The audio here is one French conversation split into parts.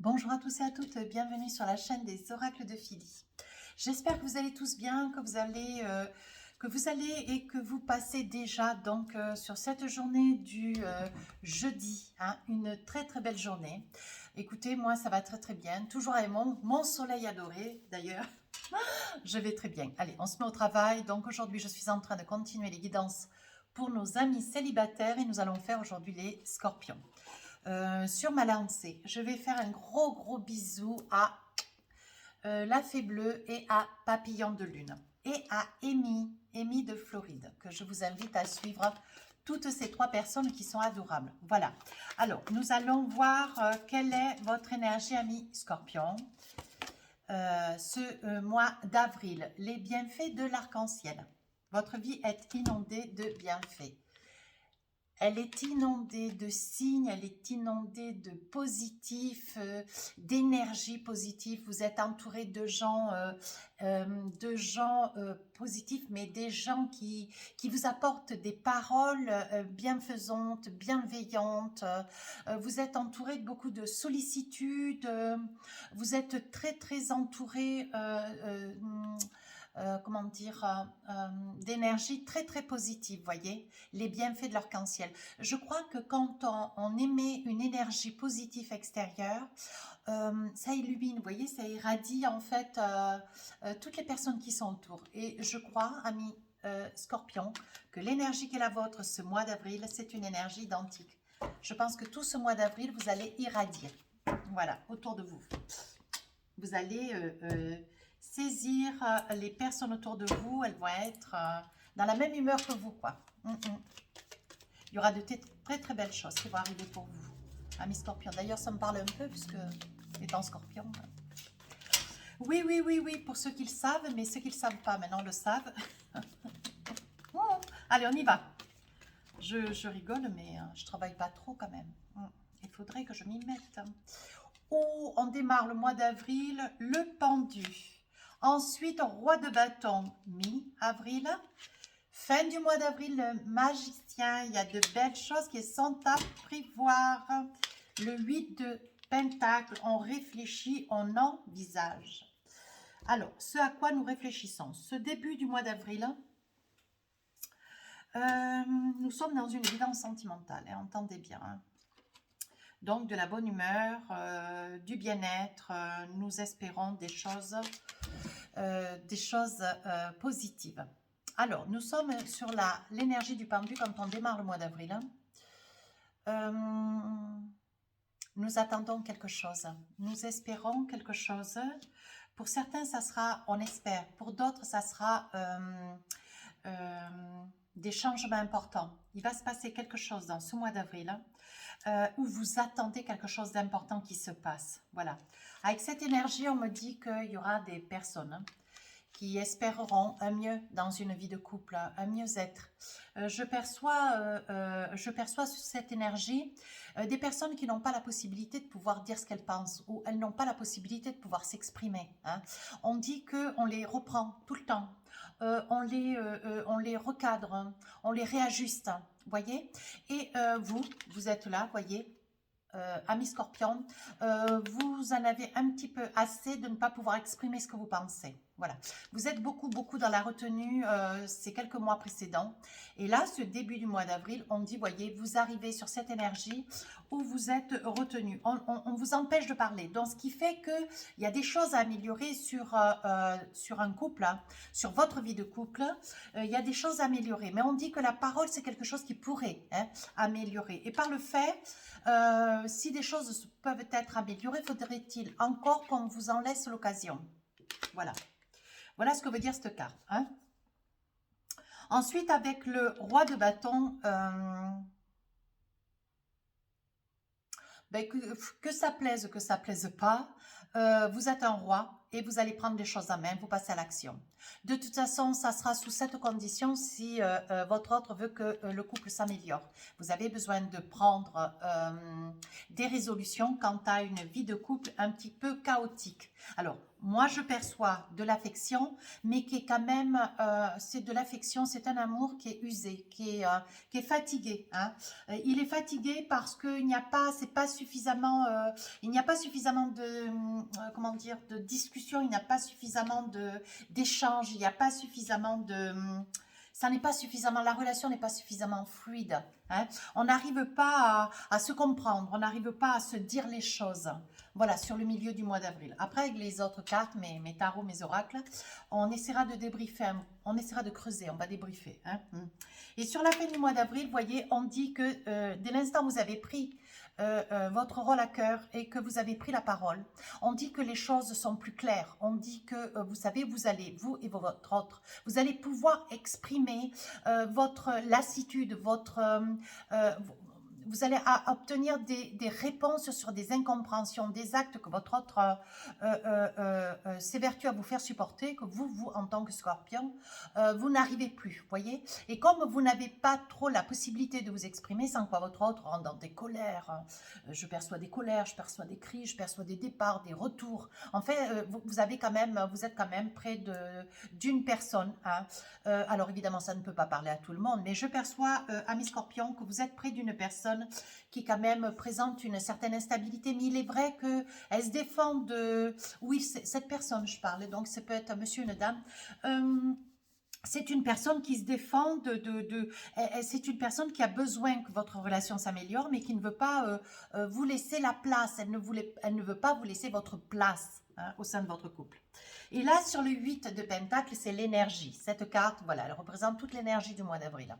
Bonjour à tous et à toutes, bienvenue sur la chaîne des oracles de Philly. J'espère que vous allez tous bien, et que vous passez déjà donc sur cette journée du jeudi, hein, une très très belle journée. Écoutez, moi ça va très très bien, toujours avec mon soleil adoré d'ailleurs. Je vais très bien. Allez, on se met au travail. Donc aujourd'hui, je suis en train de continuer les guidances pour nos amis célibataires et nous allons faire aujourd'hui les scorpions. Sur ma lancée, je vais faire un gros bisou à la Fée Bleue et à Papillon de Lune et à Amy de Floride, que je vous invite à suivre, toutes ces trois personnes qui sont adorables. Voilà. Alors, nous allons voir quelle est votre énergie, ami Scorpion, ce mois d'avril. Les bienfaits de l'arc-en-ciel. Votre vie est inondée de bienfaits. Elle est inondée de signes, elle est inondée de positifs, d'énergie positive. Vous êtes entouré de gens, positifs, mais des gens qui vous apportent des paroles bienfaisantes, bienveillantes. Vous êtes entouré de beaucoup de sollicitude. Vous êtes très entouré. Comment dire, d'énergie très positive, voyez, les bienfaits de l'arc-en-ciel. Je crois que quand on émet une énergie positive extérieure, ça illumine, vous voyez, ça irradie en fait toutes les personnes qui sont autour. Et je crois, amis Scorpion, que l'énergie qui est la vôtre ce mois d'avril, c'est une énergie identique. Je pense que tout ce mois d'avril, vous allez irradier, voilà, autour de vous. Vous allez saisir les personnes autour de vous, elles vont être dans la même humeur que vous, quoi. Il y aura de très belles choses qui vont arriver pour vous, amis Scorpion. D'ailleurs, ça me parle un peu, puisque étant Scorpion. Oui, pour ceux qui le savent, mais ceux qui ne le savent pas, maintenant le savent. Allez, on y va. Je rigole, mais je travaille pas trop quand même. Il faudrait que je m'y mette. Oh, on démarre le mois d'avril, le pendu. Ensuite, roi de bâton, mi-avril. Fin du mois d'avril, le magicien. Il y a de belles choses qui sont à prévoir. Le 8 de pentacle, on réfléchit, on envisage. Alors, ce à quoi nous réfléchissons, ce début du mois d'avril, nous sommes dans une guidance sentimentale, hein, entendez bien. Hein. Donc, de la bonne humeur, du bien-être, nous espérons des choses positives. Alors, nous sommes sur l'énergie du pendu quand on démarre le mois d'avril. Nous attendons quelque chose. Nous espérons quelque chose. Pour certains, ça sera, on espère. Pour d'autres, ça sera des changements importants. Il va se passer quelque chose dans ce mois d'avril où vous attendez quelque chose d'important qui se passe. Voilà. Avec cette énergie, on me dit qu'il y aura des personnes qui espéreront un mieux dans une vie de couple, un mieux-être. Je perçois sur cette énergie des personnes qui n'ont pas la possibilité de pouvoir dire ce qu'elles pensent ou elles n'ont pas la possibilité de pouvoir s'exprimer. Hein. On dit qu'on les reprend tout le temps, on les recadre, on les réajuste, voyez. Et vous êtes là, voyez. Amis Scorpion, vous en avez un petit peu assez de ne pas pouvoir exprimer ce que vous pensez. Voilà, vous êtes beaucoup dans la retenue ces quelques mois précédents. Et là, ce début du mois d'avril, on dit, voyez, vous arrivez sur cette énergie où vous êtes retenu. On vous empêche de parler. Donc, ce qui fait qu'il y a des choses à améliorer sur un couple, hein, sur votre vie de couple. Il y a des choses à améliorer. Mais on dit que la parole, c'est quelque chose qui pourrait améliorer. Et par le fait, si des choses peuvent être améliorées, faudrait-il encore qu'on vous en laisse l'occasion. Voilà. Voilà ce que veut dire cette carte. Hein. Ensuite, avec le roi de bâton, ben que ça plaise pas, vous êtes un roi et vous allez prendre les choses en main, vous passez à l'action. De toute façon, ça sera sous cette condition si votre autre veut que le couple s'améliore. Vous avez besoin de prendre des résolutions quant à une vie de couple un petit peu chaotique. Alors, moi, je perçois de l'affection, mais qui est quand même, c'est de l'affection, c'est un amour qui est usé, qui est fatigué. Hein. Il est fatigué parce qu'il n'y a pas, c'est pas suffisamment, il n'y a pas suffisamment de, comment dire, de discussion, il n'y a pas suffisamment d'échanges, il n'y a pas suffisamment de, ça n'est pas suffisamment, la relation n'est pas suffisamment fluide. Hein. On n'arrive pas à se comprendre, on n'arrive pas à se dire les choses. Voilà, sur le milieu du mois d'avril. Après, avec les autres cartes, mes tarots, mes oracles, on essaiera de débriefer, on essaiera de creuser, on va débriefer. Hein. Et sur la fin du mois d'avril, vous voyez, on dit que dès l'instant où vous avez pris votre rôle à cœur et que vous avez pris la parole, on dit que les choses sont plus claires. On dit que, vous savez, vous allez, vous et votre autre, vous allez pouvoir exprimer votre lassitude, vous allez obtenir des réponses sur des incompréhensions, des actes que votre autre s'évertue à vous faire supporter, que vous, en tant que scorpion, vous n'arrivez plus, vous voyez. Et comme vous n'avez pas trop la possibilité de vous exprimer, sans quoi votre autre rentre dans des colères, je perçois des colères, je perçois des cris, je perçois des départs, des retours. En fait, vous êtes quand même près d'une personne. Hein. Alors évidemment, ça ne peut pas parler à tout le monde, mais je perçois, amis scorpions, que vous êtes près d'une personne qui quand même présente une certaine instabilité, mais il est vrai qu'elle se défend de... Oui, cette personne, je parle, donc ça peut être un monsieur, une dame... c'est une personne qui se défend c'est une personne qui a besoin que votre relation s'améliore, mais qui ne veut pas vous laisser la place. Elle ne veut pas vous laisser votre place hein, au sein de votre couple. Et là, sur le 8 de Pentacle, c'est l'énergie. Cette carte, voilà, elle représente toute l'énergie du mois d'avril.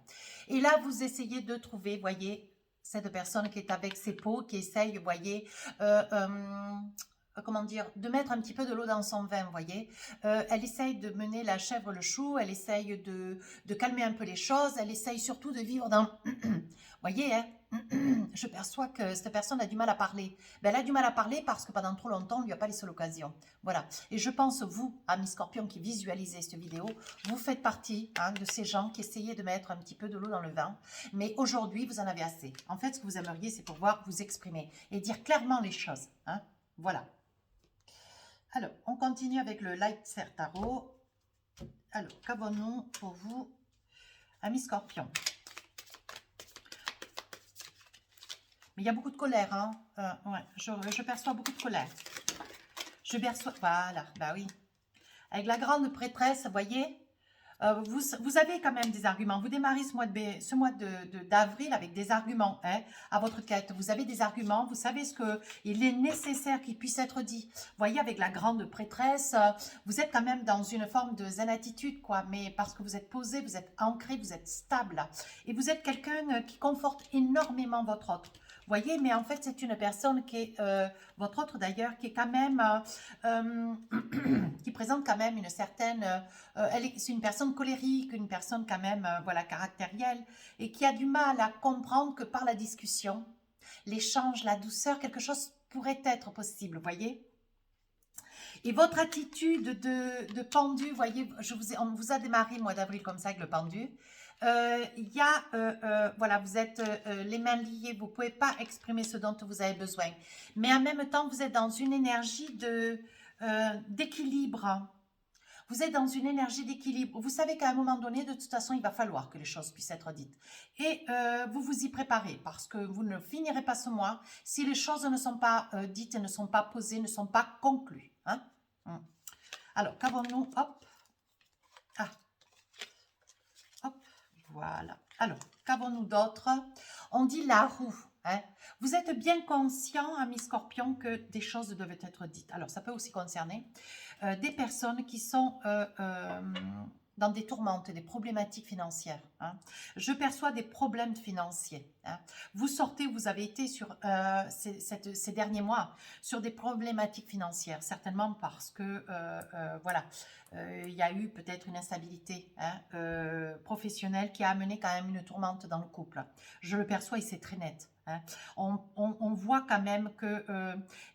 Et là, vous essayez de trouver, voyez, cette personne qui est avec ses peaux, qui essaye, vous voyez, comment dire, de mettre un petit peu de l'eau dans son vin, vous voyez. Elle essaye de mener la chèvre le chou, elle essaye de calmer un peu les choses, elle essaye surtout de vivre dans... Vous voyez, hein, je perçois que cette personne a du mal à parler. Ben, elle a du mal à parler parce que pendant trop longtemps, on ne lui a pas laissé l'occasion. Voilà. Et je pense, vous, amis scorpions qui visualisez cette vidéo, vous faites partie hein, de ces gens qui essayaient de mettre un petit peu de l'eau dans le vin. Mais aujourd'hui, vous en avez assez. En fait, ce que vous aimeriez, c'est pouvoir vous exprimer et dire clairement les choses. Hein. Voilà. Alors, on continue avec le Light Ser Tarot. Alors, qu'avons-nous pour vous, amis scorpions? Mais il y a beaucoup de colère, hein. Ouais, je perçois beaucoup de colère. Je perçois, voilà, bah oui. Avec la grande prêtresse, vous voyez, vous avez quand même des arguments. Vous démarrez ce mois d'avril avec des arguments hein, à votre quête. Vous avez des arguments, vous savez ce qu'il est nécessaire qu'il puisse être dit. Vous voyez, avec la grande prêtresse, vous êtes quand même dans une forme de zen attitude, quoi. Mais parce que vous êtes posé, vous êtes ancré, vous êtes stable. Et vous êtes quelqu'un qui conforte énormément votre autre. Vous voyez, mais en fait, c'est une personne qui est, votre autre d'ailleurs, qui est quand même, qui présente quand même une certaine, c'est une personne colérique, une personne quand même, voilà, caractérielle, et qui a du mal à comprendre que par la discussion, l'échange, la douceur, quelque chose pourrait être possible, vous voyez. Et votre attitude de pendu, vous voyez, on vous a démarré le mois d'avril comme ça avec le pendu. Il y a, voilà, vous êtes les mains liées, vous ne pouvez pas exprimer ce dont vous avez besoin. Mais en même temps, vous êtes dans une énergie d'équilibre. Vous êtes dans une énergie d'équilibre. Vous savez qu'à un moment donné, de toute façon, il va falloir que les choses puissent être dites. Et vous vous y préparez parce que vous ne finirez pas ce mois si les choses ne sont pas dites, ne sont pas posées, ne sont pas conclues. Hein. Alors, qu'avons-nous? Hop. Ah. Hop. Voilà. Alors, qu'avons-nous d'autre? On dit la roue. Hein. Vous êtes bien conscient, amis scorpions, que des choses doivent être dites. Alors, ça peut aussi concerner des personnes qui sont dans des tourmentes, des problématiques financières. Hein. Je perçois des problèmes financiers. hein. Vous sortez, vous avez été sur ces derniers mois sur des problématiques financières, certainement parce que, voilà, il y a eu peut-être une instabilité, hein, professionnelle qui a amené quand même une tourmente dans le couple. Je le perçois et c'est très net. Hein. On voit quand même que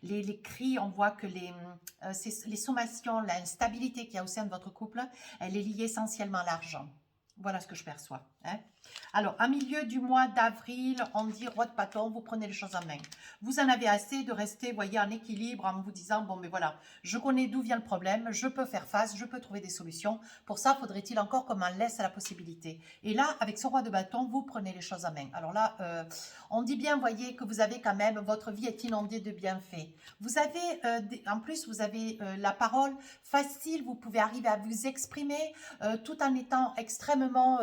les cris, on voit que les sommations, l'instabilité qu'il y a au sein de votre couple, elle est liée essentiellement à l'argent. Voilà ce que je perçois. Hein. Alors, à milieu du mois d'avril, on dit roi de bâton, vous prenez les choses en main. Vous en avez assez de rester, voyez, en équilibre, en vous disant, bon, mais voilà, je connais d'où vient le problème, je peux faire face, je peux trouver des solutions. Pour ça, faudrait-il encore qu'on m'en laisse la possibilité. Et là, avec ce roi de bâton, vous prenez les choses en main. Alors là, on dit bien, voyez, que vous avez quand même, votre vie est inondée de bienfaits. Vous avez, en plus, vous avez la parole facile, vous pouvez arriver à vous exprimer tout en étant extrêmement,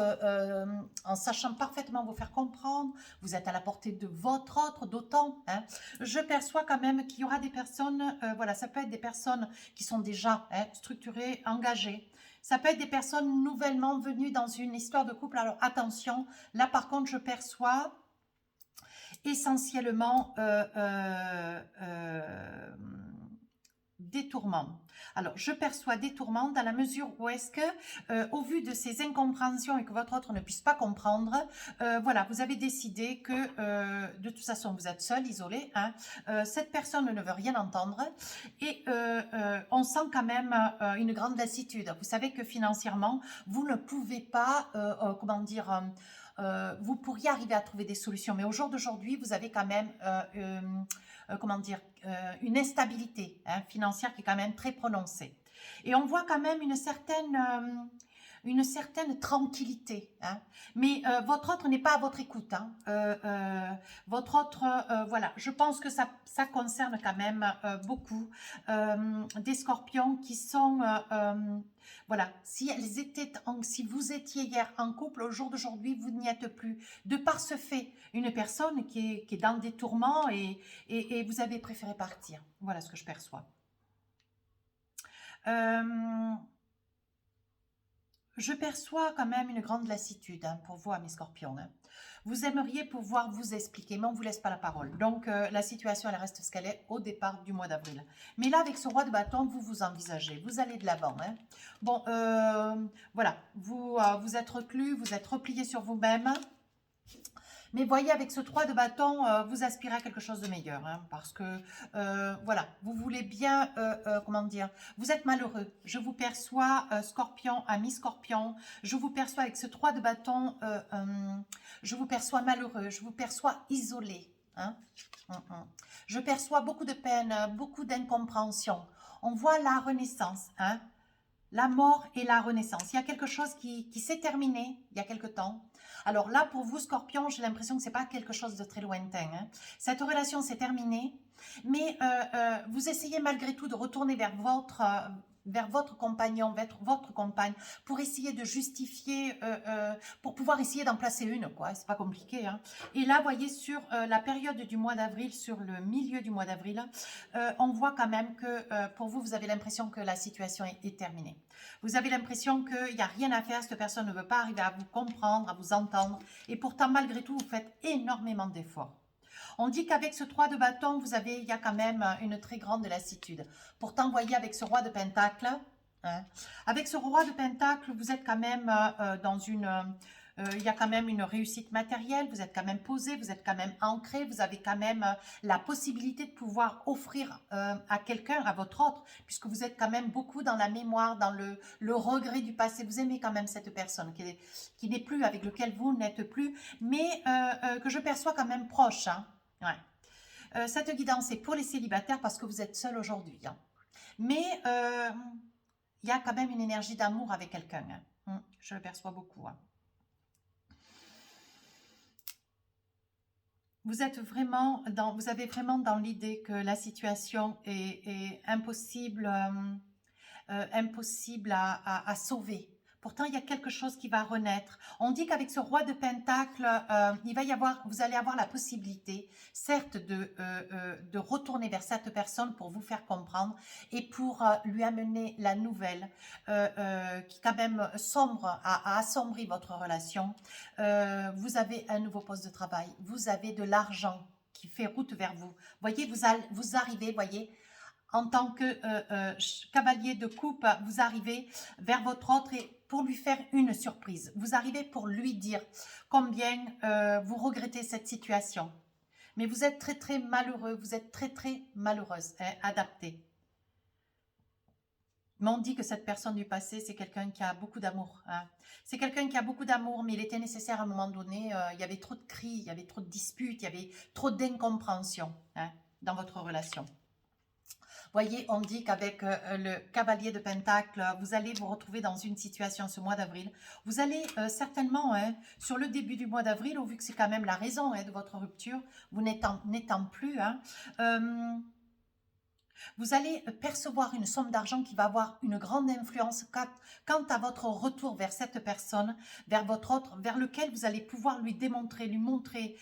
en sachant parfaitement vous faire comprendre. Vous êtes à la portée de votre autre, d'autant. Hein. Je perçois quand même qu'il y aura des personnes, voilà, ça peut être des personnes qui sont déjà structurées, engagées. Ça peut être des personnes nouvellement venues dans une histoire de couple. Alors attention, là par contre, je perçois essentiellement des tourments. Alors, je perçois des tourments dans la mesure où est-ce que, au vu de ces incompréhensions et que votre autre ne puisse pas comprendre, voilà, vous avez décidé que, de toute façon, vous êtes seul, isolé, hein, cette personne ne veut rien entendre et on sent quand même une grande lassitude. Vous savez que financièrement, vous ne pouvez pas, comment dire... vous pourriez arriver à trouver des solutions, mais au jour d'aujourd'hui, vous avez quand même, comment dire, une instabilité financière qui est quand même très prononcée. Et on voit quand même une certaine tranquillité. Hein. Mais votre autre n'est pas à votre écoute. Hein. Votre autre, voilà, je pense que ça concerne quand même beaucoup des scorpions qui sont... voilà, si vous étiez hier en couple, au jour d'aujourd'hui, vous n'y êtes plus. De par ce fait, une personne qui est dans des tourments et vous avez préféré partir. Voilà ce que je perçois. Je perçois quand même une grande lassitude pour vous, mes scorpions. Hein. Vous aimeriez pouvoir vous expliquer, mais on ne vous laisse pas la parole. Donc, la situation, elle reste ce qu'elle est au départ du mois d'avril. Mais là, avec ce roi de bâton, vous vous envisagez. Vous allez de l'avant. Hein. Bon, voilà. Vous êtes reclus, vous êtes replié sur vous-même. Mais voyez, avec ce 3 de bâton, vous aspirez à quelque chose de meilleur. Hein, parce que, voilà, vous voulez bien, comment dire, vous êtes malheureux. Je vous perçois, scorpion, ami scorpion. Je vous perçois avec ce 3 de bâton, je vous perçois malheureux. Je vous perçois isolé. Hein. Je perçois beaucoup de peine, beaucoup d'incompréhension. On voit la renaissance. Hein. La mort et la renaissance. Il y a quelque chose qui s'est terminé il y a quelque temps. Alors là, pour vous, Scorpion, j'ai l'impression que ce n'est pas quelque chose de très lointain. Hein. Cette relation s'est terminée, mais vous essayez malgré tout de retourner vers votre compagnon, votre compagne, pour essayer de justifier, pour pouvoir essayer d'en placer une, quoi. C'est pas compliqué. Hein. Et là, vous voyez, sur la période du mois d'avril, sur le milieu du mois d'avril, on voit quand même que pour vous, vous avez l'impression que la situation est terminée. Vous avez l'impression qu'il n'y a rien à faire, cette personne ne veut pas arriver à vous comprendre, à vous entendre. Et pourtant, malgré tout, vous faites énormément d'efforts. On dit qu'avec ce 3 de bâton, il y a quand même une très grande lassitude. Pourtant, vous voyez, avec ce roi de pentacle, hein, avec ce roi de pentacle, vous êtes quand même dans une... il y a quand même une réussite matérielle, vous êtes quand même posé, vous êtes quand même ancré, vous avez quand même la possibilité de pouvoir offrir à quelqu'un, à votre autre, puisque vous êtes quand même beaucoup dans la mémoire, dans le regret du passé. Vous aimez quand même cette personne qui n'est plus, avec lequel vous n'êtes plus, mais que je perçois quand même proche. Hein. Ouais. Cette guidance est pour les célibataires parce que vous êtes seul aujourd'hui. Hein. Mais il y a quand même une énergie d'amour avec quelqu'un. Hein. Je le perçois beaucoup. Hein. Vous avez vraiment dans l'idée que la situation est impossible, impossible à sauver. Pourtant, il y a quelque chose qui va renaître. On dit qu'avec ce roi de Pentacle, vous allez avoir la possibilité, certes, de retourner vers cette personne pour vous faire comprendre et pour lui amener la nouvelle qui quand même a assombri votre relation. Vous avez un nouveau poste de travail, vous avez de l'argent qui fait route vers vous. Voyez, vous arrivez, voyez, en tant que cavalier de coupe, vous arrivez vers votre autre et pour lui faire une surprise. Vous arrivez pour lui dire combien vous regrettez cette situation. Mais vous êtes très très malheureux, vous êtes très très malheureuse, hein, adaptée. Mais on dit que cette personne du passé, c'est quelqu'un qui a beaucoup d'amour. Hein. C'est quelqu'un qui a beaucoup d'amour, mais il était nécessaire à un moment donné. Il y avait trop de cris, il y avait trop de disputes, il y avait trop d'incompréhension hein, dans votre relation. Voyez, on dit qu'avec le cavalier de Pentacle, vous allez vous retrouver dans une situation ce mois d'avril. Vous allez certainement, hein, sur le début du mois d'avril, vu que c'est quand même la raison hein, de votre rupture, vous n'étant plus, hein, vous allez percevoir une somme d'argent qui va avoir une grande influence quant à votre retour vers cette personne, vers votre autre, vers lequel vous allez pouvoir lui démontrer, lui montrer,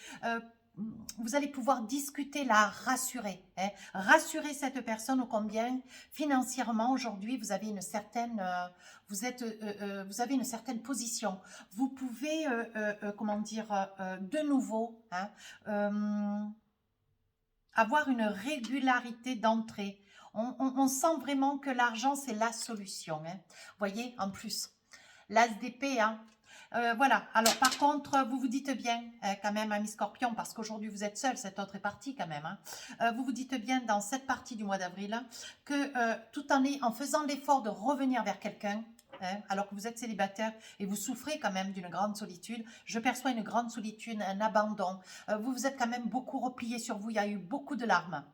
vous allez pouvoir discuter, la rassurer. Hein, rassurer cette personne au combien financièrement aujourd'hui vous avez une certaine, vous avez une certaine position. Vous pouvez, comment dire, de nouveau, hein, avoir une régularité d'entrée. On sent vraiment que l'argent, c'est la solution. Hein. Voyez, en plus, l'as d'épée, hein. Voilà, alors par contre, vous vous dites bien quand même, ami Scorpion, parce qu'aujourd'hui vous êtes seul, cette autre est partie quand même. Hein. Vous vous dites bien dans cette partie du mois d'avril que tout en faisant l'effort de revenir vers quelqu'un, hein, alors que vous êtes célibataire et vous souffrez quand même d'une grande solitude, je perçois une grande solitude, un abandon. Vous vous êtes quand même beaucoup replié sur vous, il y a eu beaucoup de larmes.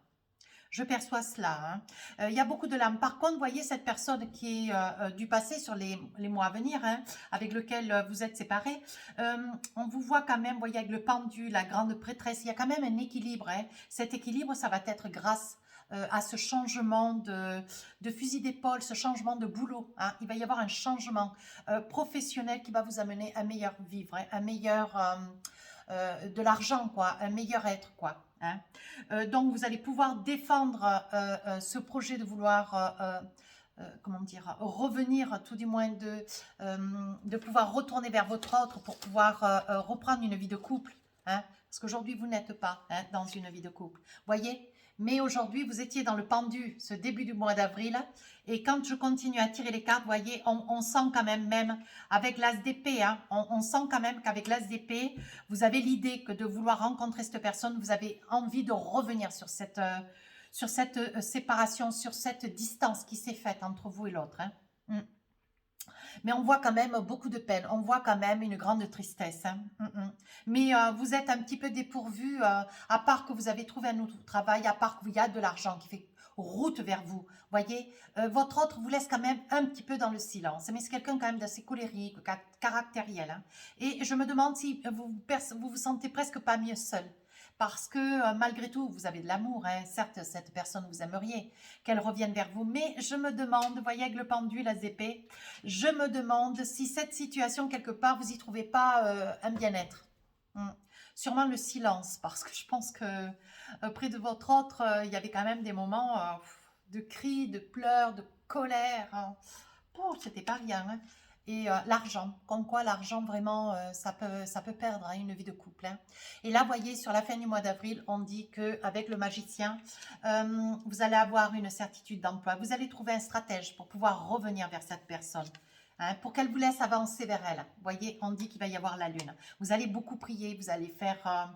Je perçois cela. Hein. Il y a beaucoup de larmes. Par contre, voyez cette personne qui est du passé sur les mois à venir, hein, avec lequel vous êtes séparés. On vous voit quand même, voyez, avec le pendu, la grande prêtresse. Il y a quand même un équilibre. Hein. Cet équilibre, ça va être grâce à ce changement de fusil d'épaule, ce changement de boulot. Hein. Il va y avoir un changement professionnel qui va vous amener un meilleur vivre, hein, un meilleur... de l'argent, quoi, un meilleur être, quoi. Hein. Donc, vous allez pouvoir défendre ce projet de vouloir, comment dire, revenir, tout du moins de pouvoir retourner vers votre autre pour pouvoir reprendre une vie de couple. Hein, parce qu'aujourd'hui, vous n'êtes pas hein, dans une vie de couple. Voyez. Mais aujourd'hui, vous étiez dans le pendu ce début du mois d'avril. Et quand je continue à tirer les cartes, vous voyez, on sent quand même avec l'as d'épée, hein, on sent quand même qu'avec l'as d'épée, vous avez l'idée que de vouloir rencontrer cette personne, vous avez envie de revenir sur cette séparation, sur cette distance qui s'est faite entre vous et l'autre. Hein. Mais on voit quand même beaucoup de peine, on voit quand même une grande tristesse. Hein. Mais vous êtes un petit peu dépourvu, à part que vous avez trouvé un autre travail, à part qu'il y a de l'argent qui fait route vers vous. Voyez, votre autre vous laisse quand même un petit peu dans le silence. Mais c'est quelqu'un quand même d'assez colérique, caractériel. Hein. Et je me demande si vous sentez presque pas mieux seul. Parce que malgré tout, vous avez de l'amour. Hein. Certes, cette personne, vous aimeriez qu'elle revienne vers vous. Mais je me demande, vous voyez avec le pendu, la épée, je me demande si cette situation, quelque part, vous n'y trouvez pas un bien-être. Sûrement le silence, parce que je pense que près de votre autre, il y avait quand même des moments de cris, de pleurs, de colère. Hein. Oh, c'était pas rien. Hein. Et l'argent, comme quoi l'argent vraiment ça peut perdre hein, une vie de couple. Hein. Et là, vous voyez, sur la fin du mois d'avril, on dit qu'avec le magicien, vous allez avoir une certitude d'emploi. Vous allez trouver un stratège pour pouvoir revenir vers cette personne. Hein, pour qu'elle vous laisse avancer vers elle. Vous voyez, on dit qu'il va y avoir la lune. Vous allez beaucoup prier, vous allez faire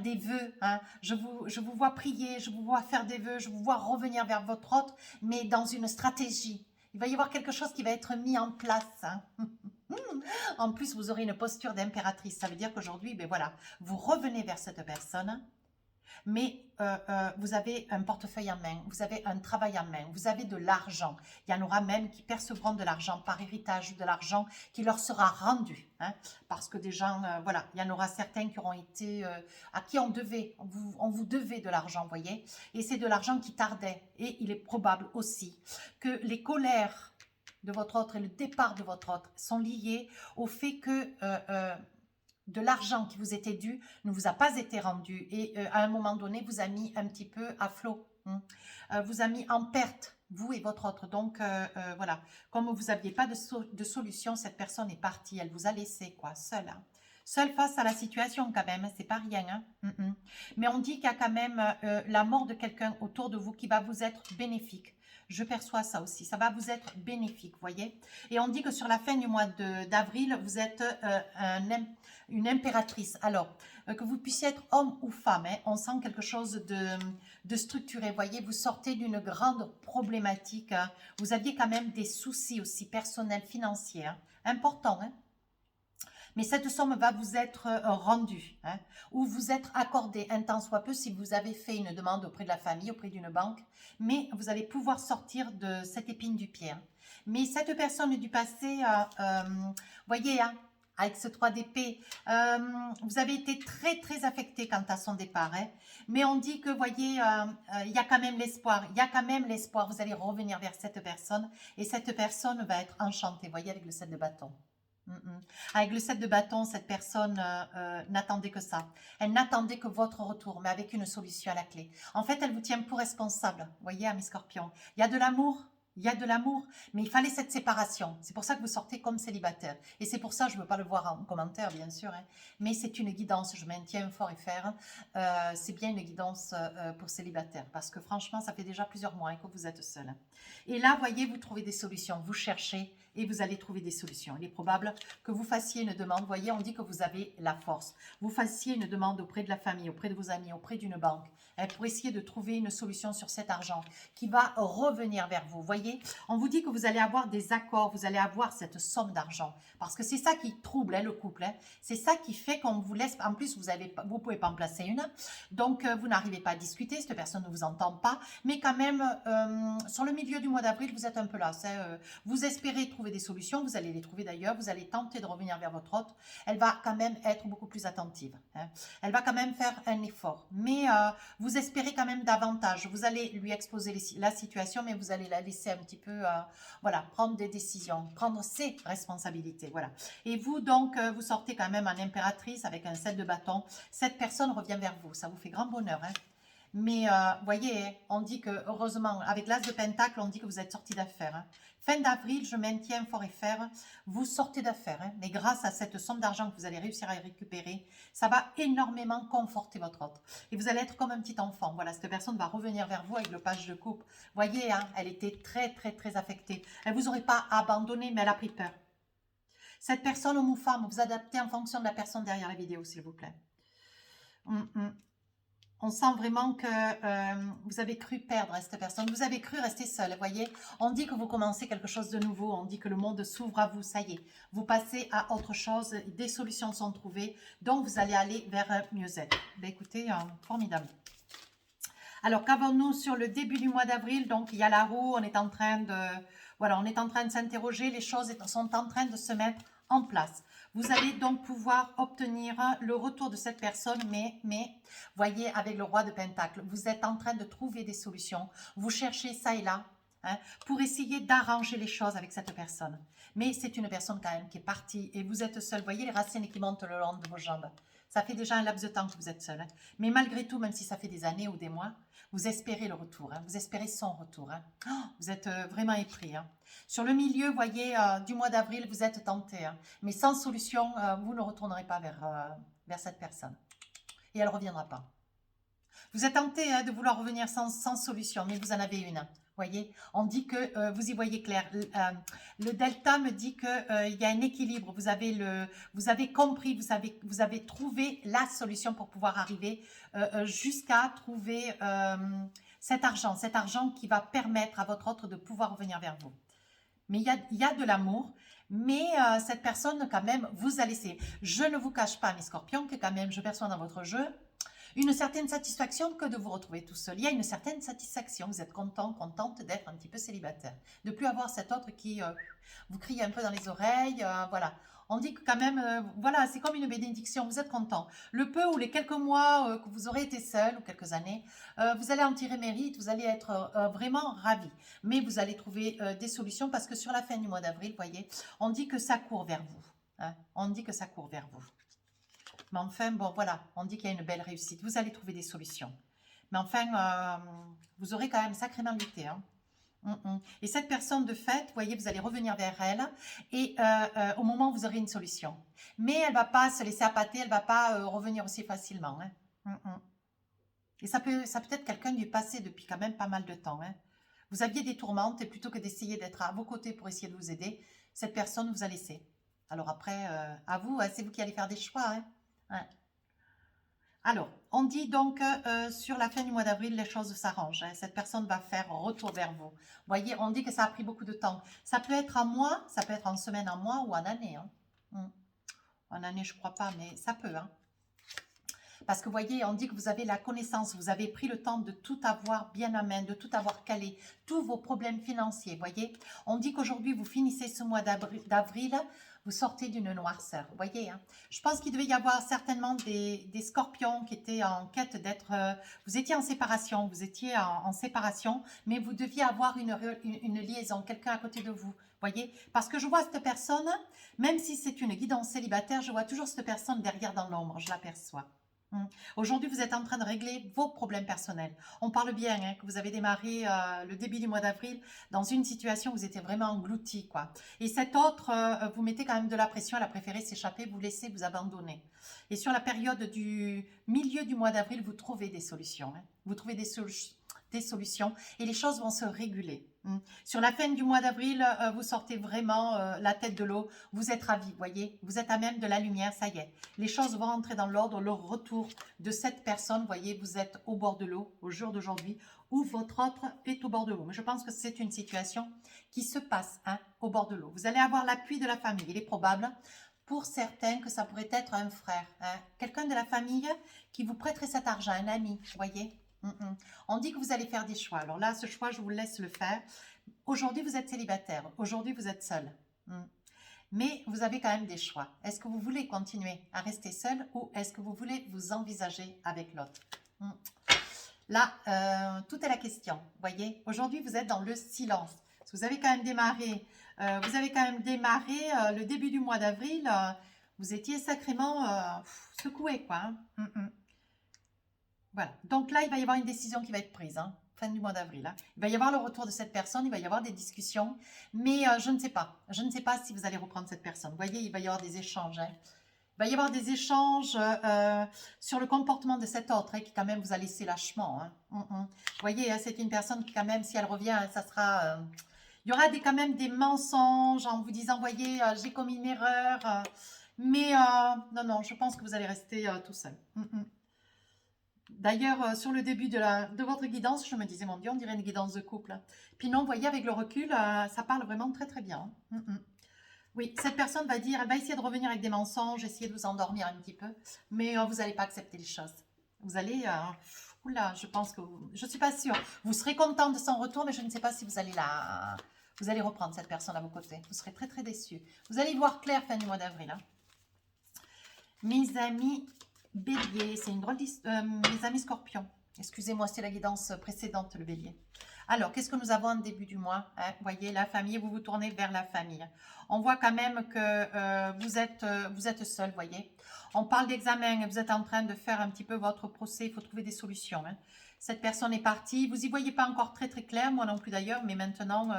des vœux. Hein. Je vous vois prier, je vous vois faire des vœux, je vous vois revenir vers votre autre, mais dans une stratégie. Il va y avoir quelque chose qui va être mis en place. Hein. En plus, vous aurez une posture d'impératrice. Ça veut dire qu'aujourd'hui, ben voilà, vous revenez vers cette personne, mais vous avez un portefeuille en main, vous avez un travail en main, vous avez de l'argent. Il y en aura même qui percevront de l'argent par héritage, de l'argent qui leur sera rendu. Hein, parce que des gens, voilà, il y en aura certains qui auront été, à qui on vous devait de l'argent, vous voyez. Et c'est de l'argent qui tardait. Et il est probable aussi que les colères de votre autre et le départ de votre autre sont liés au fait que de l'argent qui vous était dû ne vous a pas été rendu et à un moment donné vous a mis un petit peu à flot, hein. Vous a mis en perte, vous et votre autre. Donc voilà, comme vous n'aviez pas de solution, cette personne est partie, elle vous a laissé quoi, seule, hein. Seule face à la situation quand même, c'est pas rien, hein. Mais on dit qu'il y a quand même la mort de quelqu'un autour de vous qui va vous être bénéfique. Je perçois ça aussi, ça va vous être bénéfique, voyez. Et on dit que sur la fin du mois d'avril, vous êtes une impératrice. Alors, que vous puissiez être homme ou femme, hein, on sent quelque chose de structuré. Voyez, vous sortez d'une grande problématique, hein. Vous aviez quand même des soucis aussi personnels, financiers, hein, importants, hein. Mais cette somme va vous être rendue, hein, ou vous être accordée un tant soit peu si vous avez fait une demande auprès de la famille, auprès d'une banque, mais vous allez pouvoir sortir de cette épine du pied, hein. Mais cette personne du passé, voyez, hein, avec ce 3 d'épée, vous avez été très très affecté quant à son départ, hein. Mais on dit que, voyez, il y a quand même l'espoir, il y a quand même l'espoir, vous allez revenir vers cette personne et cette personne va être enchantée, voyez, avec le 7 de bâton. Avec le 7 de bâton, cette personne n'attendait que ça. Elle n'attendait que votre retour, mais avec une solution à la clé. En fait, elle vous tient pour responsable. Vous voyez, amis scorpions, il y a de l'amour. Il y a de l'amour, mais il fallait cette séparation. C'est pour ça que vous sortez comme célibataire. Et c'est pour ça, je ne veux pas le voir en commentaire, bien sûr, hein, mais c'est une guidance, je maintiens fort et fer. C'est bien une guidance pour célibataire, parce que franchement, ça fait déjà plusieurs mois que vous êtes seul. Et là, voyez, vous trouvez des solutions, vous cherchez et vous allez trouver des solutions. Il est probable que vous fassiez une demande. Voyez, on dit que vous avez la force. Vous fassiez une demande auprès de la famille, auprès de vos amis, auprès d'une banque, hein, pour essayer de trouver une solution sur cet argent qui va revenir vers vous. Voyez, on vous dit que vous allez avoir des accords, vous allez avoir cette somme d'argent. Parce que c'est ça qui trouble, hein, le couple, hein. C'est ça qui fait qu'on vous laisse. En plus, vous ne pouvez pas en placer une. Donc, vous n'arrivez pas à discuter. Cette personne ne vous entend pas. Mais quand même, sur le milieu du mois d'avril, vous êtes un peu là. Vous espérez trouver des solutions. Vous allez les trouver d'ailleurs. Vous allez tenter de revenir vers votre hôte. Elle va quand même être beaucoup plus attentive, hein. Elle va quand même faire un effort. Mais vous espérez quand même davantage. Vous allez lui exposer la situation, mais vous allez la laisser un petit peu, voilà, prendre des décisions, prendre ses responsabilités, voilà. Et vous, donc, vous sortez quand même en impératrice avec un 7 de bâton. Cette personne revient vers vous. Ça vous fait grand bonheur, hein. Mais, voyez, on dit que, heureusement, avec l'as de pentacle, on dit que vous êtes sorti d'affaires, hein. Fin d'avril, je maintiens fort et fer, vous sortez d'affaires, hein, mais grâce à cette somme d'argent que vous allez réussir à récupérer, ça va énormément conforter votre hôte. Et vous allez être comme un petit enfant. Voilà, cette personne va revenir vers vous avec le page de coupe. Voyez, hein, elle était très, très, très affectée. Elle ne vous aurait pas abandonné, mais elle a pris peur. Cette personne, homme ou femme, vous adaptez en fonction de la personne derrière la vidéo, s'il vous plaît. On sent vraiment que vous avez cru perdre cette personne. Vous avez cru rester seul, voyez. On dit que vous commencez quelque chose de nouveau. On dit que le monde s'ouvre à vous, ça y est. Vous passez à autre chose. Des solutions sont trouvées. Donc, vous allez aller vers un mieux-être. Ben, écoutez, formidable. Alors, qu'avons-nous sur le début du mois d'avril? Donc, il y a la roue. On est en train de... Voilà, on est en train de s'interroger. Les choses sont en train de se mettre en place. Vous allez donc pouvoir obtenir le retour de cette personne, mais voyez, avec le roi de Pentacle, vous êtes en train de trouver des solutions. Vous cherchez ça et là, hein, pour essayer d'arranger les choses avec cette personne. Mais c'est une personne quand même qui est partie et vous êtes seul. Voyez les racines qui montent le long de vos jambes. Ça fait déjà un laps de temps que vous êtes seul, hein. Mais malgré tout, même si ça fait des années ou des mois, vous espérez le retour, hein. Vous espérez son retour, hein. Oh, vous êtes vraiment épris, hein. Sur le milieu, voyez, du mois d'avril, vous êtes tenté, hein. Mais sans solution, vous ne retournerez pas vers cette personne. Et elle ne reviendra pas. Vous êtes tenté, hein, de vouloir revenir sans solution, mais vous en avez une. Voyez, on dit que vous y voyez clair. Le delta me dit qu'il y a un équilibre. Vous avez compris, vous avez trouvé la solution pour pouvoir arriver jusqu'à trouver cet argent qui va permettre à votre autre de pouvoir revenir vers vous. Mais il y a de l'amour, mais cette personne quand même vous a laissé. Je ne vous cache pas, mes scorpions, que quand même je perçois dans votre jeu une certaine satisfaction que de vous retrouver tout seul. Il y a une certaine satisfaction. Vous êtes content, contente d'être un petit peu célibataire. De plus avoir cet autre qui vous crie un peu dans les oreilles. Voilà. On dit que quand même, voilà, c'est comme une bénédiction, vous êtes content. Le peu ou les quelques mois que vous aurez été seul, ou quelques années, vous allez en tirer mérite, vous allez être vraiment ravis. Mais vous allez trouver des solutions parce que sur la fin du mois d'avril, vous voyez, on dit que ça court vers vous. Hein, on dit que ça court vers vous. Mais enfin, bon, voilà, on dit qu'il y a une belle réussite. Vous allez trouver des solutions. Mais enfin, vous aurez quand même sacrément lutté. Hein. Et cette personne de fait, vous voyez, vous allez revenir vers elle et au moment où vous aurez une solution. Mais elle ne va pas se laisser appâter, elle ne va pas revenir aussi facilement. Hein. Et ça peut être quelqu'un du passé depuis quand même pas mal de temps. Hein. Vous aviez des tourmentes et plutôt que d'essayer d'être à vos côtés pour essayer de vous aider, cette personne vous a laissé. Alors après, à vous, c'est vous qui allez faire des choix. Hein. Ouais. Alors, on dit donc sur la fin du mois d'avril, les choses s'arrangent. Hein. Cette personne va faire retour vers vous. Vous voyez, on dit que ça a pris beaucoup de temps. Ça peut être en mois, ça peut être en semaine, en mois ou en année. Hein. En année, je ne crois pas, mais ça peut. Hein. Parce que vous voyez, on dit que vous avez la connaissance, vous avez pris le temps de tout avoir bien à main, de tout avoir calé, tous vos problèmes financiers, vous voyez. On dit qu'aujourd'hui, vous finissez ce mois d'avril, vous sortez d'une noirceur, vous voyez. Hein. Je pense qu'il devait y avoir certainement des scorpions qui étaient en quête d'être... vous étiez en séparation, en séparation, mais vous deviez avoir une liaison, quelqu'un à côté de vous. Voyez, parce que je vois cette personne, même si c'est une guidance célibataire, je vois toujours cette personne derrière dans l'ombre, je l'aperçois. Aujourd'hui, vous êtes en train de régler vos problèmes personnels. On parle bien hein, que vous avez démarré le début du mois d'avril dans une situation où vous étiez vraiment englouti, quoi. Et cet autre, vous mettez quand même de la pression, elle a préféré s'échapper, vous laisser, vous abandonner. Et sur la période du milieu du mois d'avril, vous trouvez des solutions. Hein. Vous trouvez des solutions et les choses vont se réguler. Sur la fin du mois d'avril, vous sortez vraiment la tête de l'eau, vous êtes ravis, voyez, vous êtes à même de la lumière, ça y est. Les choses vont entrer dans l'ordre, le retour de cette personne, voyez, vous êtes au bord de l'eau au jour d'aujourd'hui ou votre autre est au bord de l'eau. Mais je pense que c'est une situation qui se passe hein, au bord de l'eau. Vous allez avoir l'appui de la famille, il est probable pour certains que ça pourrait être un frère, hein, quelqu'un de la famille qui vous prêterait cet argent, un ami, voyez. On dit que vous allez faire des choix. Alors là, ce choix, je vous laisse le faire. Aujourd'hui, vous êtes célibataire. Aujourd'hui, vous êtes seul. Mais vous avez quand même des choix. Est-ce que vous voulez continuer à rester seul ou est-ce que vous voulez vous envisager avec l'autre? Là, tout est la question. Vous voyez, aujourd'hui, vous êtes dans le silence. Vous avez quand même démarré, le début du mois d'avril. Vous étiez sacrément secoué, quoi. Hein. Voilà. Donc là, il va y avoir une décision qui va être prise, hein, fin du mois d'avril. Hein. Il va y avoir le retour de cette personne, il va y avoir des discussions, mais je ne sais pas. Je ne sais pas si vous allez reprendre cette personne. Vous voyez, il va y avoir des échanges. Hein. Il va y avoir des échanges sur le comportement de cet autre hein, qui quand même vous a laissé lâchement. Hein. Vous voyez, hein, c'est une personne qui quand même, si elle revient, ça sera... il y aura quand même des mensonges en vous disant, voyez, j'ai commis une erreur. Mais non, je pense que vous allez rester tout seul. D'ailleurs, sur le début de votre guidance, je me disais, mon Dieu, on dirait une guidance de couple. Puis non, vous voyez, avec le recul, ça parle vraiment très très bien. Oui, cette personne va dire, elle va essayer de revenir avec des mensonges, essayer de vous endormir un petit peu, mais vous n'allez pas accepter les choses. Vous allez, oula, je pense que, je ne suis pas sûre. Vous serez content de son retour, mais je ne sais pas si vous allez reprendre cette personne à vos côtés. Vous serez très très déçus. Vous allez y voir clair fin du mois d'avril. Hein. Mes amis Bélier, c'est une drôle d'histoire. Mes amis Scorpions, excusez-moi, c'est la guidance précédente, le Bélier. Alors, qu'est-ce que nous avons en début du mois hein? Vous voyez, la famille, vous vous tournez vers la famille. On voit quand même que vous êtes seul, vous voyez. On parle d'examen, vous êtes en train de faire un petit peu votre procès, il faut trouver des solutions. Hein. Cette personne est partie, vous n'y voyez pas encore très très clair, moi non plus d'ailleurs, mais maintenant,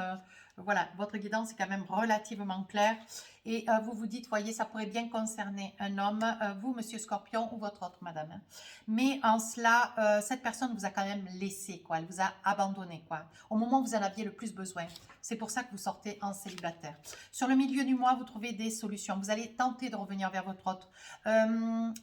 voilà, votre guidance est quand même relativement claire. Et vous vous dites, voyez, ça pourrait bien concerner un homme, vous, monsieur Scorpion, ou votre autre madame. Hein. Mais en cela, cette personne vous a quand même laissé, quoi. Elle vous a abandonné, quoi. Au moment où vous en aviez le plus besoin. C'est pour ça que vous sortez en célibataire. Sur le milieu du mois, vous trouvez des solutions. Vous allez tenter de revenir vers votre autre.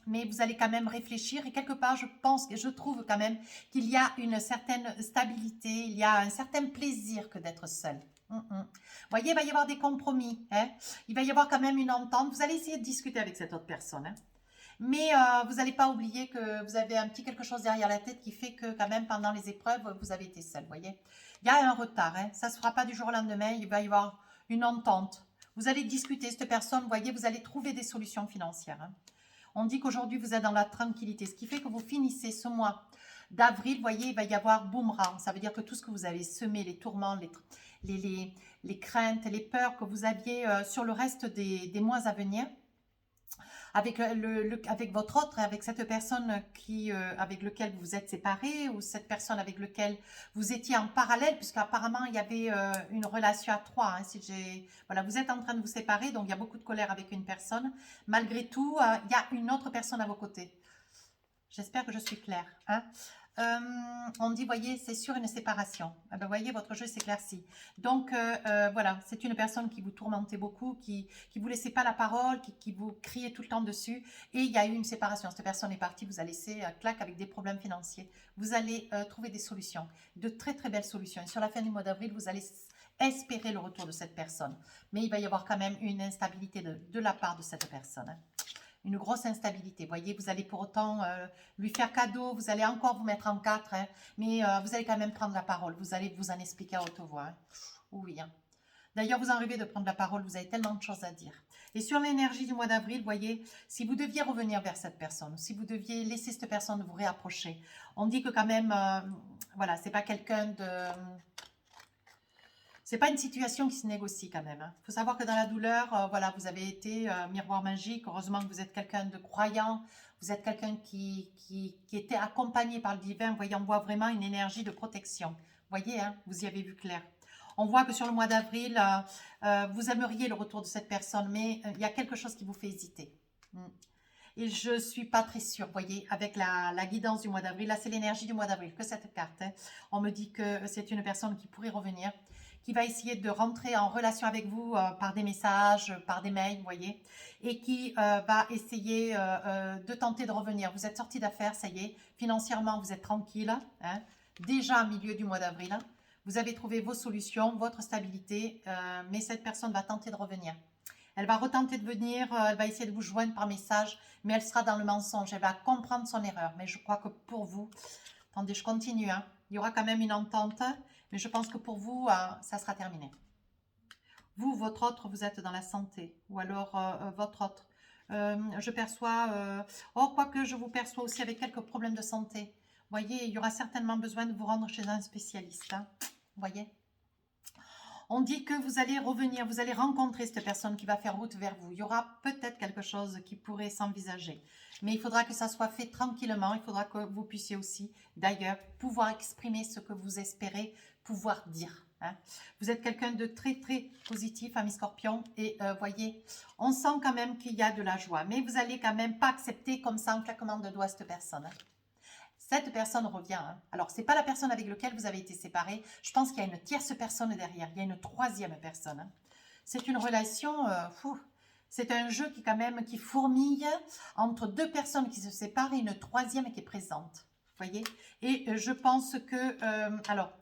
Mais vous allez quand même réfléchir. Et quelque part, je trouve quand même qu'il y a une certaine stabilité, il y a un certain plaisir que d'être seul. Vous voyez, il va y avoir des compromis. Hein? Il va y avoir quand même une entente. Vous allez essayer de discuter avec cette autre personne. Hein? Mais vous n'allez pas oublier que vous avez un petit quelque chose derrière la tête qui fait que quand même pendant les épreuves, vous avez été seul. Voyez, il y a un retard. Hein? Ça ne se fera pas du jour au lendemain. Il va y avoir une entente. Vous allez discuter, cette personne, vous voyez, vous allez trouver des solutions financières. Hein. On dit qu'aujourd'hui, vous êtes dans la tranquillité, ce qui fait que vous finissez ce mois d'avril, vous voyez, il va y avoir boomerang. Ça veut dire que tout ce que vous avez semé, les tourments, les craintes, les peurs que vous aviez sur le reste des mois à venir, avec, avec votre autre, avec cette personne avec laquelle vous vous êtes séparé, ou cette personne avec laquelle vous étiez en parallèle, puisqu'apparemment il y avait une relation à trois. Hein, voilà, vous êtes en train de vous séparer, donc il y a beaucoup de colère avec une personne. Malgré tout, il y a une autre personne à vos côtés. J'espère que je suis claire. Hein. On dit, voyez, c'est sur une séparation. Ah ben, voyez, votre jeu s'éclaircit. Donc, voilà, c'est une personne qui vous tourmentait beaucoup, qui vous laissait pas la parole, qui vous criait tout le temps dessus. Et il y a eu une séparation. Cette personne est partie, vous a laissé claque avec des problèmes financiers. Vous allez trouver des solutions, de très très belles solutions. Et sur la fin du mois d'avril, vous allez espérer le retour de cette personne. Mais il va y avoir quand même une instabilité de la part de cette personne. Hein. Une grosse instabilité. Voyez, vous allez pour autant lui faire cadeau, vous allez encore vous mettre en quatre, hein, mais vous allez quand même prendre la parole. Vous allez vous en expliquer à haute voix. Hein. Oui. Hein. D'ailleurs, vous en rêvez de prendre la parole, vous avez tellement de choses à dire. Et sur l'énergie du mois d'avril, voyez, si vous deviez revenir vers cette personne, si vous deviez laisser cette personne vous réapprocher, on dit que quand même, voilà, c'est pas quelqu'un de... C'est pas une situation qui se négocie quand même. Il faut savoir que dans la douleur, voilà, vous avez été miroir magique. Heureusement que vous êtes quelqu'un de croyant. Vous êtes quelqu'un qui était accompagné par le divin. Vous voyez, on voit vraiment une énergie de protection. Vous voyez, hein, vous y avez vu clair. On voit que sur le mois d'avril, vous aimeriez le retour de cette personne, mais il y a quelque chose qui vous fait hésiter. Et je ne suis pas très sûre, vous voyez, avec la guidance du mois d'avril. Là, c'est l'énergie du mois d'avril, que cette carte. Hein. On me dit que c'est une personne qui pourrait revenir, qui va essayer de rentrer en relation avec vous par des messages, par des mails, vous voyez, et qui va essayer de tenter de revenir. Vous êtes sorti d'affaires, ça y est, financièrement, vous êtes tranquille, hein, déjà au milieu du mois d'avril. Hein. Vous avez trouvé vos solutions, votre stabilité, mais cette personne va tenter de revenir. Elle va retenter de venir, elle va essayer de vous joindre par message, mais elle sera dans le mensonge, elle va comprendre son erreur. Mais je crois que pour vous, attendez, je continue, hein, il y aura quand même une entente, mais je pense que pour vous, ça sera terminé. Vous, votre autre, vous êtes dans la santé, ou alors votre autre. Je perçois, quoique je vous perçois aussi avec quelques problèmes de santé. Vous voyez, il y aura certainement besoin de vous rendre chez un spécialiste. Hein, vous voyez. On dit que vous allez revenir, vous allez rencontrer cette personne qui va faire route vers vous. Il y aura peut-être quelque chose qui pourrait s'envisager. Mais il faudra que ça soit fait tranquillement. Il faudra que vous puissiez aussi, d'ailleurs, pouvoir exprimer ce que vous espérez pouvoir dire. Hein. Vous êtes quelqu'un de très, très positif, ami Scorpion. Et voyez, on sent quand même qu'il y a de la joie. Mais vous n'allez quand même pas accepter comme ça en claquement de doigts cette personne. Hein. Cette personne revient. Hein. Alors, ce n'est pas la personne avec laquelle vous avez été séparés. Je pense qu'il y a une tierce personne derrière. Il y a une troisième personne. Hein. C'est une relation... c'est un jeu qui, quand même, qui fourmille entre deux personnes qui se séparent et une troisième qui est présente. Vous voyez? Et je pense que... alors,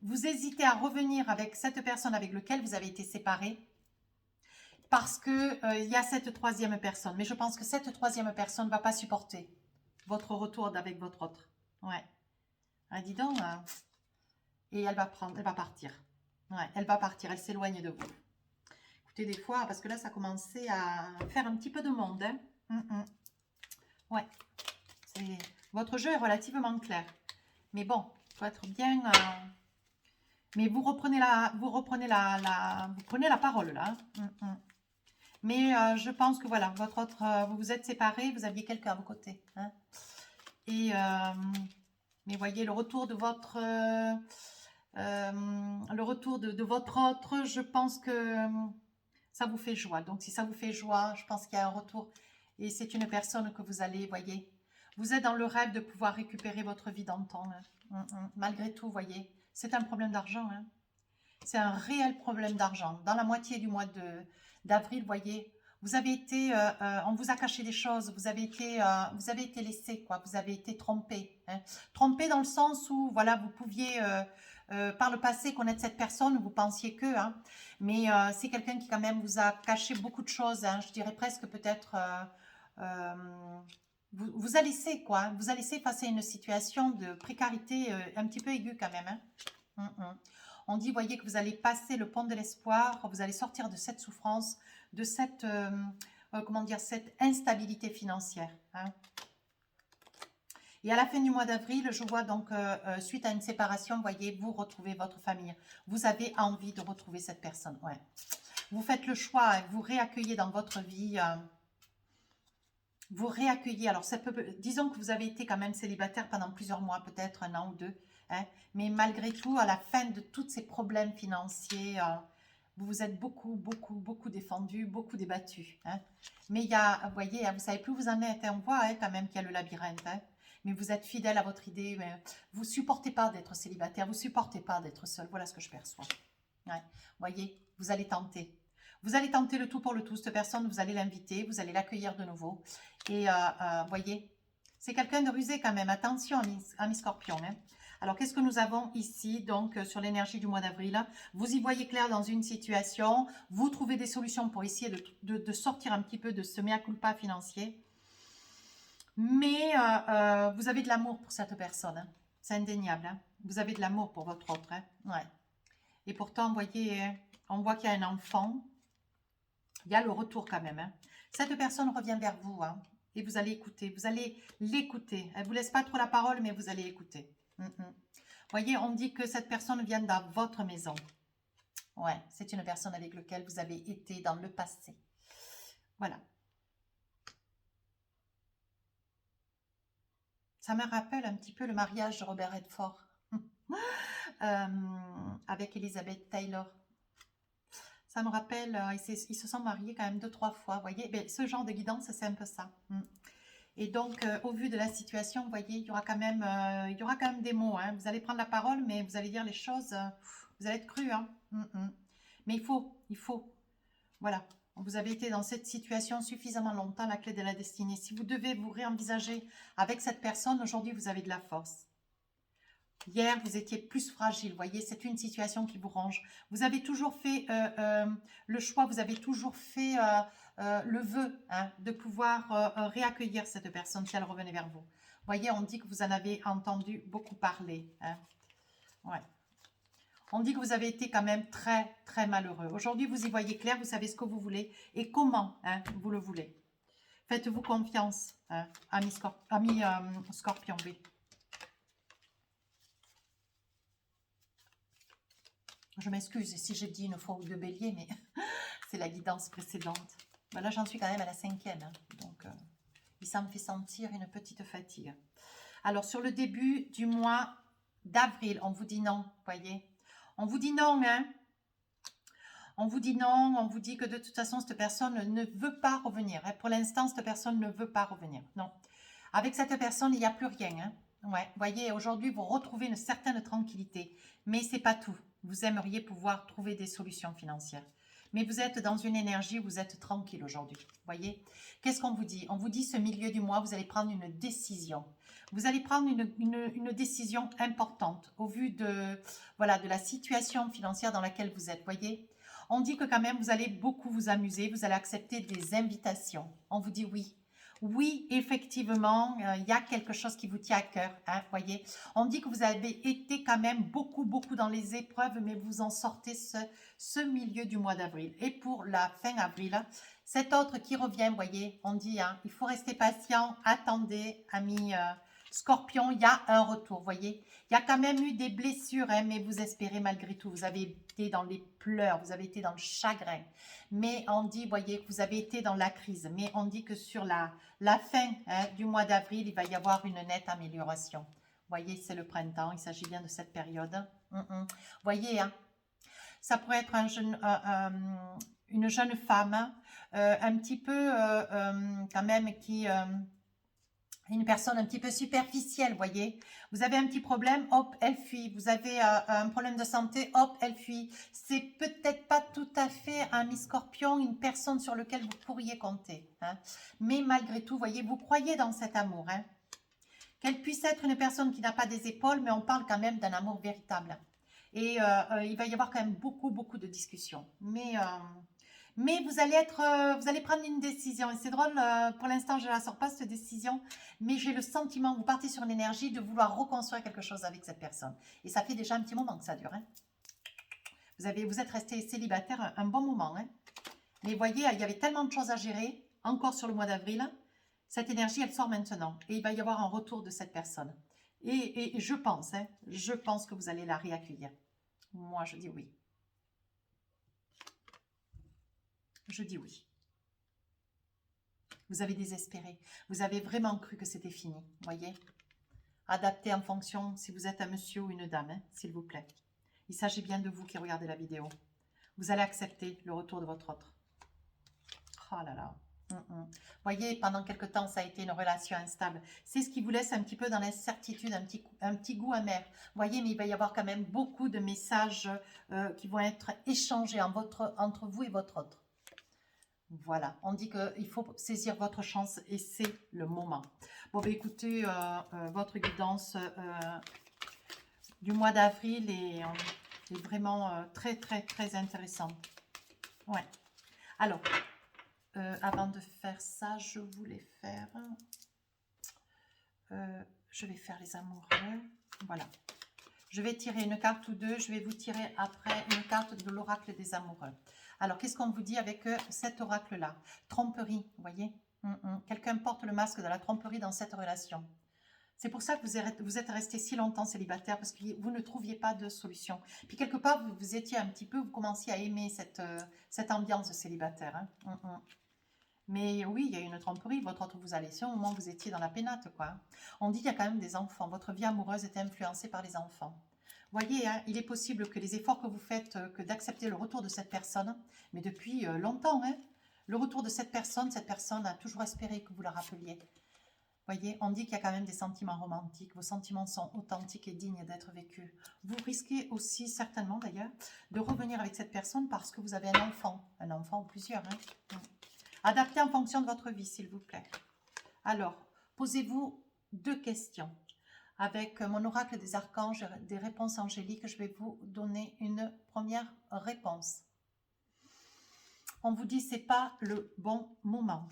vous hésitez à revenir avec cette personne avec laquelle vous avez été séparés parce qu'il y a cette troisième personne. Mais je pense que cette troisième personne ne va pas supporter votre retour avec votre autre. Ouais. Ah, dis donc. Et elle va partir. Ouais, elle va partir, elle s'éloigne de vous. Écoutez, des fois, parce que là, ça commençait à faire un petit peu de monde. Hein. Ouais. Votre jeu est relativement clair. Mais bon, il faut être bien... mais vous prenez la parole, là. Hein. Mais je pense que voilà, votre autre, vous vous êtes séparés, vous aviez quelqu'un à vos côtés. Hein. Et mais voyez, le retour de votre autre, je pense que ça vous fait joie. Donc si ça vous fait joie, je pense qu'il y a un retour. Et c'est une personne que vous allez, voyez, vous êtes dans le rêve de pouvoir récupérer votre vie d'antan. Hein. Malgré tout, voyez, c'est un problème d'argent. Hein. C'est un réel problème d'argent. Dans la moitié du mois d'avril, voyez, vous avez été, on vous a caché des choses, vous avez été laissé, quoi, vous avez été trompé. Hein. Trompé dans le sens où, voilà, vous pouviez, par le passé, connaître cette personne, vous pensiez que, hein, mais c'est quelqu'un qui, quand même, vous a caché beaucoup de choses, hein, je dirais presque peut-être, vous a laissé, quoi, vous a laissé face à une situation de précarité un petit peu aiguë, quand même, hein. On dit, voyez, que vous allez passer le pont de l'espoir, vous allez sortir de cette souffrance, de cette, comment dire, cette instabilité financière. Hein. Et à la fin du mois d'avril, je vois donc, suite à une séparation, vous voyez, vous retrouvez votre famille. Vous avez envie de retrouver cette personne. Ouais. Vous faites le choix, hein, vous réaccueillez dans votre vie. Vous réaccueillez. Alors, ça peut, disons que vous avez été quand même célibataire pendant plusieurs mois, peut-être un an ou deux. Hein, mais malgré tout, à la fin de tous ces problèmes financiers, vous vous êtes beaucoup défendu, beaucoup débattu. Hein. Mais il y a, vous voyez, vous ne savez plus où vous en êtes. Hein, on voit hein, quand même qu'il y a le labyrinthe. Hein. Mais vous êtes fidèle à votre idée. Mais vous ne supportez pas d'être célibataire. Vous ne supportez pas d'être seul. Voilà ce que je perçois. Ouais. Vous voyez, vous allez tenter. Vous allez tenter le tout pour le tout. Cette personne, vous allez l'inviter. Vous allez l'accueillir de nouveau. Et voyez, c'est quelqu'un de rusé quand même. Attention, amis scorpions. Hein. Alors, qu'est-ce que nous avons ici, donc, sur l'énergie du mois d'avril? Vous y voyez clair dans une situation. Vous trouvez des solutions pour essayer de sortir un petit peu de ce mea culpa financier. Mais vous avez de l'amour pour cette personne. Hein. C'est indéniable. Hein. Vous avez de l'amour pour votre autre. Hein. Ouais. Et pourtant, vous voyez, on voit qu'il y a un enfant. Il y a le retour quand même. Hein. Cette personne revient vers vous. Hein, et vous allez écouter. Vous allez l'écouter. Elle ne vous laisse pas trop la parole, mais vous allez écouter. Voyez, on dit que cette personne vient dans votre maison. Ouais, c'est une personne avec laquelle vous avez été dans le passé. Voilà. Ça me rappelle un petit peu le mariage de Robert Redford avec Elizabeth Taylor. Ça me rappelle, ils se sont mariés quand même 2-3 fois, vous voyez. Ben, ce genre de guidance, c'est un peu ça. Et donc, au vu de la situation, vous voyez, il y aura quand même des mots. Hein. Vous allez prendre la parole, mais vous allez dire les choses, vous allez être cru. Hein. Mais il faut. Voilà. Vous avez été dans cette situation suffisamment longtemps, la clé de la destinée. Si vous devez vous réenvisager avec cette personne, aujourd'hui, vous avez de la force. Hier, vous étiez plus fragile, vous voyez, c'est une situation qui vous range. Vous avez toujours fait le choix, vous avez toujours fait le vœu hein, de pouvoir réaccueillir cette personne si elle revenait vers vous. Vous voyez, on dit que vous en avez entendu beaucoup parler. Hein. Ouais. On dit que vous avez été quand même très malheureux. Aujourd'hui, vous y voyez clair, vous savez ce que vous voulez et comment hein, vous le voulez. Faites-vous confiance, hein, ami Scorpion B. Je m'excuse si j'ai dit une fois ou deux béliers, mais c'est la guidance précédente. Ben là, j'en suis quand même à la 5e. Hein, donc, ça me fait sentir une petite fatigue. Alors, sur le début du mois d'avril, on vous dit non, voyez. On vous dit non, hein. On vous dit non, on vous dit que de toute façon, cette personne ne veut pas revenir. Hein. Pour l'instant, cette personne ne veut pas revenir. Non. Avec cette personne, il n'y a plus rien. Hein. Ouais, voyez, aujourd'hui, vous retrouvez une certaine tranquillité. Mais ce n'est pas tout. Vous aimeriez pouvoir trouver des solutions financières. Mais vous êtes dans une énergie où vous êtes tranquille aujourd'hui. Voyez, qu'est-ce qu'on vous dit? On vous dit ce milieu du mois, vous allez prendre une décision. Vous allez prendre une décision importante au vu de, voilà, de la situation financière dans laquelle vous êtes. Voyez, on dit que quand même, vous allez beaucoup vous amuser. Vous allez accepter des invitations. On vous dit oui. Oui, effectivement, il y a quelque chose qui vous tient à cœur, hein, voyez. On dit que vous avez été quand même beaucoup dans les épreuves, mais vous en sortez ce milieu du mois d'avril. Et pour la fin avril, cet autre qui revient, voyez, on dit, hein, il faut rester patient, attendez, amis Scorpion, il y a un retour, voyez. Il y a quand même eu des blessures, hein, mais vous espérez malgré tout. Vous avez été dans les pleurs, vous avez été dans le chagrin. Mais on dit, voyez, que vous avez été dans la crise. Mais on dit que sur la fin hein, du mois d'avril, il va y avoir une nette amélioration. Voyez, c'est le printemps, il s'agit bien de cette période. Voyez, hein, ça pourrait être une jeune femme, un petit peu quand même qui... une personne un petit peu superficielle, voyez. Vous avez un petit problème, hop, elle fuit. Vous avez un problème de santé, hop, elle fuit. C'est peut-être pas tout à fait un mi-scorpion, une personne sur laquelle vous pourriez compter. Hein. Mais malgré tout, voyez, vous croyez dans cet amour. Hein. Qu'elle puisse être une personne qui n'a pas des épaules, mais on parle quand même d'un amour véritable. Et il va y avoir quand même beaucoup de discussions. Mais Mais vous allez prendre une décision. Et c'est drôle, pour l'instant, je ne la sors pas, cette décision. Mais j'ai le sentiment, vous partez sur une énergie de vouloir reconstruire quelque chose avec cette personne. Et ça fait déjà un petit moment que ça dure. Hein. Vous êtes resté célibataire un bon moment. Hein. Mais voyez, il y avait tellement de choses à gérer, encore sur le mois d'avril. Cette énergie, elle sort maintenant. Et il va y avoir un retour de cette personne. Et je pense, hein, je pense que vous allez la réaccueillir. Moi, je dis oui. Je dis oui. Vous avez désespéré. Vous avez vraiment cru que c'était fini. Voyez. Adaptez en fonction si vous êtes un monsieur ou une dame, hein, s'il vous plaît. Il s'agit bien de vous qui regardez la vidéo. Vous allez accepter le retour de votre autre. Oh là là. Voyez, pendant quelque temps, ça a été une relation instable. C'est ce qui vous laisse un petit peu dans l'incertitude, un petit goût amer. Voyez, mais il va y avoir quand même beaucoup de messages qui vont être échangés entre vous et votre autre. Voilà, on dit qu'il faut saisir votre chance et c'est le moment. Bon, bah, écoutez, votre guidance du mois d'avril est vraiment très, très, très intéressante. Ouais. Alors, avant de faire ça, je voulais faire... je vais faire les amoureux. Voilà. Je vais tirer une carte ou deux. Je vais vous tirer après une carte de l'oracle des amoureux. Alors, qu'est-ce qu'on vous dit avec cet oracle-là? Tromperie, vous voyez. Quelqu'un porte le masque de la tromperie dans cette relation. C'est pour ça que vous êtes resté si longtemps célibataire, parce que vous ne trouviez pas de solution. Puis quelque part, vous étiez un petit peu, vous commenciez à aimer cette ambiance célibataire. Hein. Mais oui, il y a une tromperie, votre autre vous a laissé au moment où vous étiez dans la pénate, quoi. On dit qu'il y a quand même des enfants. Votre vie amoureuse était influencée par les enfants. Voyez, hein, il est possible que les efforts que vous faites, que d'accepter le retour de cette personne, mais depuis longtemps, hein, le retour de cette personne a toujours espéré que vous la rappeliez. Voyez, on dit qu'il y a quand même des sentiments romantiques. Vos sentiments sont authentiques et dignes d'être vécus. Vous risquez aussi, certainement d'ailleurs, de revenir avec cette personne parce que vous avez un enfant ou plusieurs. Hein. Adaptez en fonction de votre vie, s'il vous plaît. Alors, posez-vous 2 questions. Avec mon oracle des archanges, des réponses angéliques, je vais vous donner une première réponse. On vous dit, c'est pas le bon moment.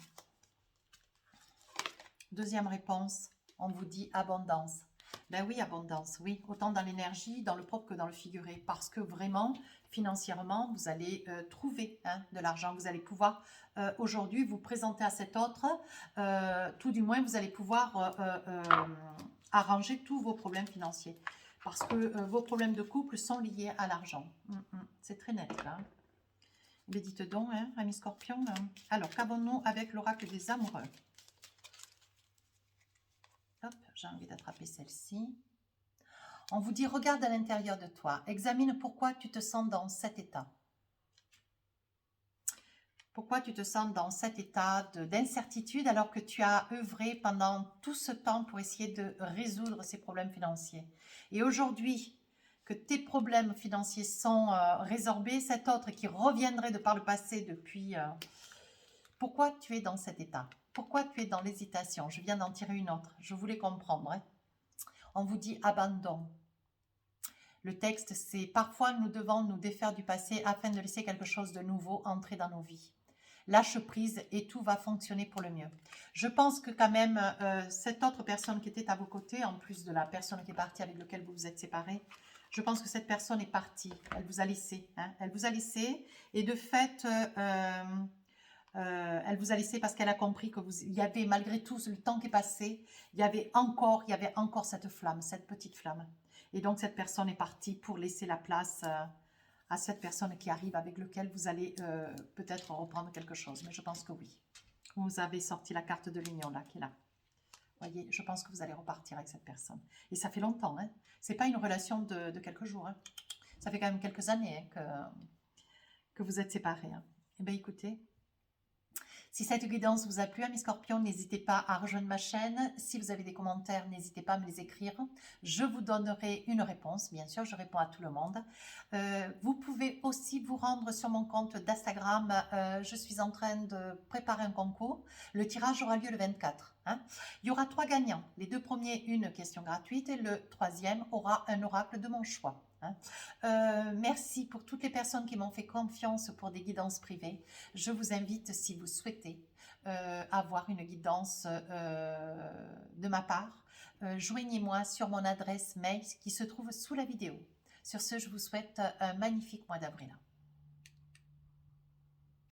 Deuxième réponse, on vous dit abondance. Ben oui, abondance, oui. Autant dans l'énergie, dans le propre que dans le figuré. Parce que vraiment, financièrement, vous allez trouver de l'argent. Vous allez pouvoir aujourd'hui vous présenter à cet autre. Tout du moins, vous allez pouvoir arranger tous vos problèmes financiers. Parce que vos problèmes de couple sont liés à l'argent. C'est très net, là. Mais dites donc, hein, ami Scorpion. Alors, qu'avons-nous avec l'oracle des amoureux? Hop, j'ai envie d'attraper celle-ci. On vous dit, regarde à l'intérieur de toi. Examine pourquoi tu te sens dans cet état. Pourquoi tu te sens dans cet état d'incertitude alors que tu as œuvré pendant tout ce temps pour essayer de résoudre ces problèmes financiers. Et aujourd'hui, que tes problèmes financiers sont résorbés, cet autre qui reviendrait de par le passé depuis... pourquoi tu es dans cet état? Pourquoi tu es dans l'hésitation? Je viens d'en tirer une autre. Je voulais comprendre. Hein. On vous dit abandon. Le texte, c'est parfois nous devons nous défaire du passé afin de laisser quelque chose de nouveau entrer dans nos vies. Lâche prise et tout va fonctionner pour le mieux. Je pense que quand même, cette autre personne qui était à vos côtés, en plus de la personne qui est partie avec laquelle vous vous êtes séparés, je pense que cette personne est partie. Elle vous a laissé. Hein. Elle vous a laissé et de fait... elle vous a laissé parce qu'elle a compris que il y avait, malgré tout le temps qui est passé, il y avait encore cette flamme, cette petite flamme. Et donc, cette personne est partie pour laisser la place à cette personne qui arrive, avec laquelle vous allez peut-être reprendre quelque chose. Mais je pense que oui. Vous avez sorti la carte de l'union, là, qui est là. Voyez, je pense que vous allez repartir avec cette personne. Et ça fait longtemps, hein. C'est pas une relation de quelques jours. Hein. Ça fait quand même quelques années hein, que vous êtes séparés. Hein. Eh bien, écoutez... Si cette guidance vous a plu, amis scorpions, n'hésitez pas à rejoindre ma chaîne. Si vous avez des commentaires, n'hésitez pas à me les écrire. Je vous donnerai une réponse. Bien sûr, je réponds à tout le monde. Vous pouvez aussi vous rendre sur mon compte d'Instagram. Je suis en train de préparer un concours. Le tirage aura lieu le 24. Hein. Il y aura 3 gagnants. Les 2 premiers, une question gratuite. Et le 3e aura un oracle de mon choix. hein. Merci pour toutes les personnes qui m'ont fait confiance pour des guidances privées. Je vous invite, si vous souhaitez avoir une guidance de ma part, joignez-moi sur mon adresse mail qui se trouve sous la vidéo. Sur ce, je vous souhaite un magnifique mois d'avril.